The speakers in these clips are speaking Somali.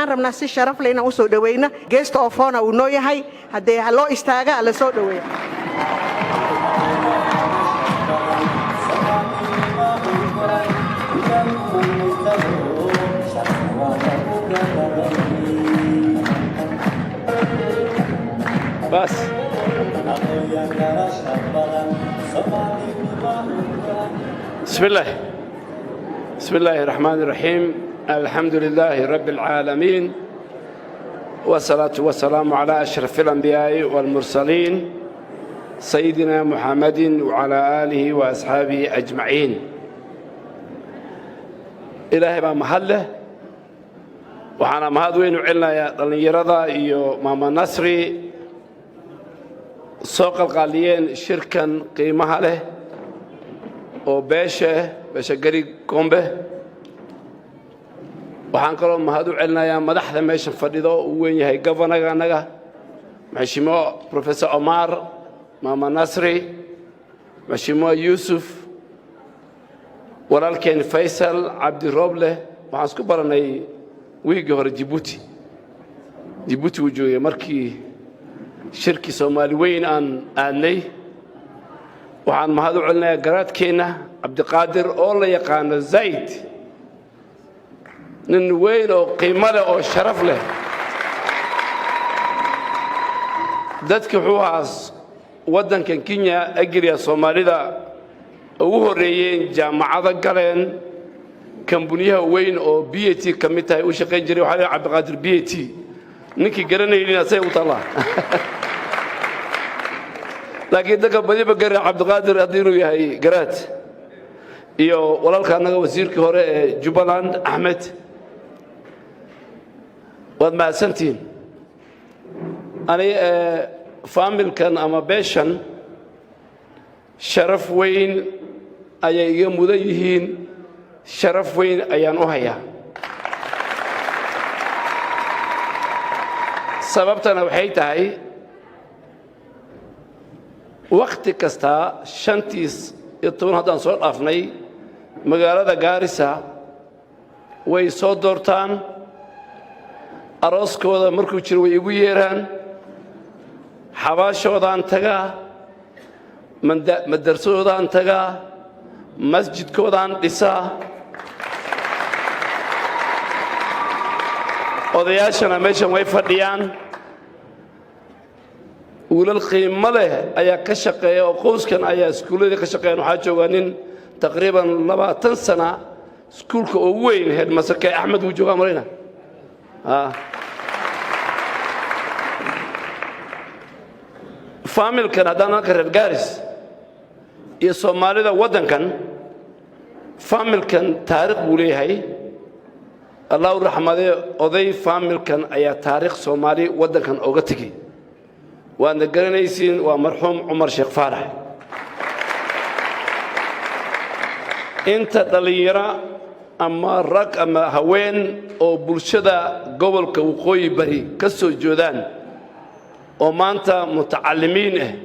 waxaan rabnaa si sharaf leh inaan u soo dhaweyno guest of honor uu noo yahay haddee loo istaaga la soo dhaweeyo بس بسم الله الرحمن الرحيم الحمد لله رب العالمين والصلاة والسلام على أشرف الأنبياء والمرسلين سيدنا محمد وعلى آله وأصحابه أجمعين إلهي ما محله وحنا مهدوين وعلنا يا دلنيرضا إيو ماما نصري سوق القاليين شركا قيمها له وباشا قريب كومبه waxaan kaloo mahad u celinayaa madaxda meesha fadhido uu weyn yahay governor anaga maximo professor Omar mama Nasri maximo Yusuf walaalkeen Faisal Abdi Roble waxaan isku baranay wiigi hore Djibouti uu joogay markii shirki Soomaali weyn aan aanay waxaan mahad u celinayaa garaadkeena Abdiqaadir oo la yaqaan Zaid nin weyn oo qiimo leh oo sharaf leh dadka xuwaas wadankan Kenya agriya Soomaalida ugu horeeyeen jaamacada galeen kambuniyaha weyn oo BAT kamid tahay u shaqeyn jiray waxa Abdiqaadir BAT ninkii garanayay asay u talaa laakiin dadka badiba garan Abdiqaadir hadii uu yahay garaad iyo walaalka anaga wasiirkii hore ee Jubaland Ahmed واد ما سنتين أنا فامل كان أما بيشن شرف وين أي مذيهين شرف وين أيان أهيا سببتنا وحيتها وقت كستا شنتيس يطون هذا صور أفني مقالة جارسة ويصدرتان arooskooda markuu jiro way igu yeeraan xabaashoodan taga madrasadoodan taga masjidkoodan dhisa odayaashana meeshan way fadhiyaan ulal qiimo leh ayaa ka shaqeeya oo qoyskan ayaa iskuuladii ka shaqeeyaan waxa jooga nin taqriiban 20 sano iskuulka ugu weyn headmaster Ahmed uu jooga marayna فاميل كان هذا كرر جارس يسومالي ذا ودن كان فاميل كان تاريخ بوليه هاي الله الرحمة أذي فاميل كان أي تاريخ سومالي ودن كان أوجتكي وأنا جرنيسين ومرحوم عمر شيخ فارح أنت دليرة أما رك أما هوين أو بلشدة قبل كوقوي بري كسو جودان ومانتا متعلمين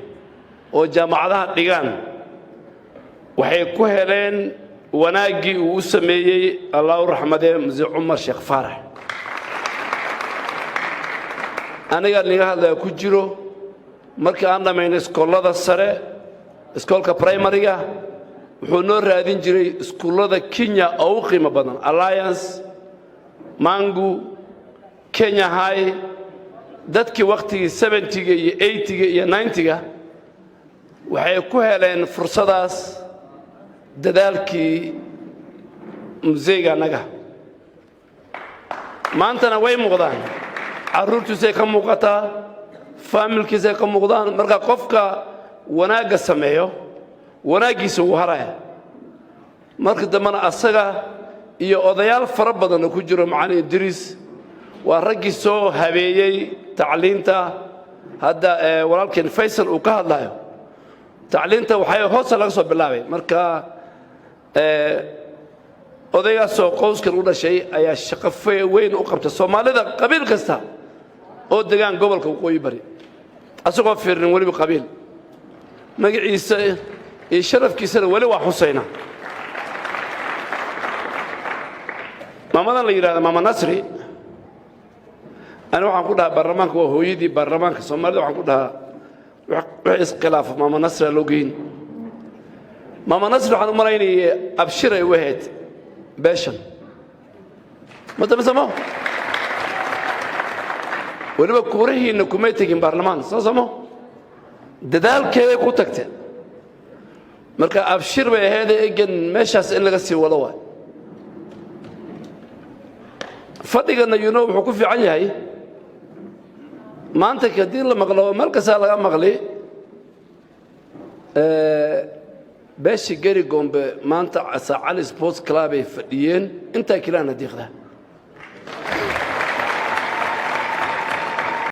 وجامعات ديغان waxay ku heleen wanaagii uu sameeyay Allah rahmadee muse Umar Sheikh Farah aniga niga hadla ku jiro markii aan dhameeyay iskoolada sare iskoolka primary-ga wuxuu noo raadin jiray iskoolada Kenya oo qiimo badan Alliance Mangu Kenya High dadkii waqtigii 70ga iyo 80ga iyo 90ga waxay ku heleen fursadaas dadaalkii museega naga maantana way muuqdaan caruurtiisa ka muuqataa familkiisa ka muuqdaan marka qofka wanaaga sameeyo wanaagiisa uu haraya marka dambana asaga iyo odayaal fara badan ku jiro macallin Idris waa ragii soo habeeyay tacliinta hadda walaalkeen Faisal uu ka hadlayo tacliinta waxay hoos laga soo bilaabay marka odaygaas oo qoyskan u dhashay ayaa shaqo weyn u qabtay Soomaalida qabiil kasta oo deegaan gobolka Waqooyi Bari asagoo fiirin waliba qabiil magaciisa iyo sharafkiisa wali waa Xuseyna maamadan la yiraahdo mama Nasri أنا waxaan ku dhahaa baarlamaanka waa hooyadii baarlamaanka Soomaaliya waxaan ku dhahaa wax iskhilaaf maama Nasr loogeyn maama Nasr waxaan u maleynay abshir ay waheed beeshan madama samo waliba kuurihiina kuma tagin baarlamaan soo samo dadaalkeeda ku tagtay marka abshir bay ahayd eegan meeshaas in laga sii wado waa fadhigana wuxuu ku fiican yahay maanta kadib la maqlo markaas laga maqlay beeshi gari gombe maanta Cali Sports Club ay fadhiyeen inta kilaana diiqda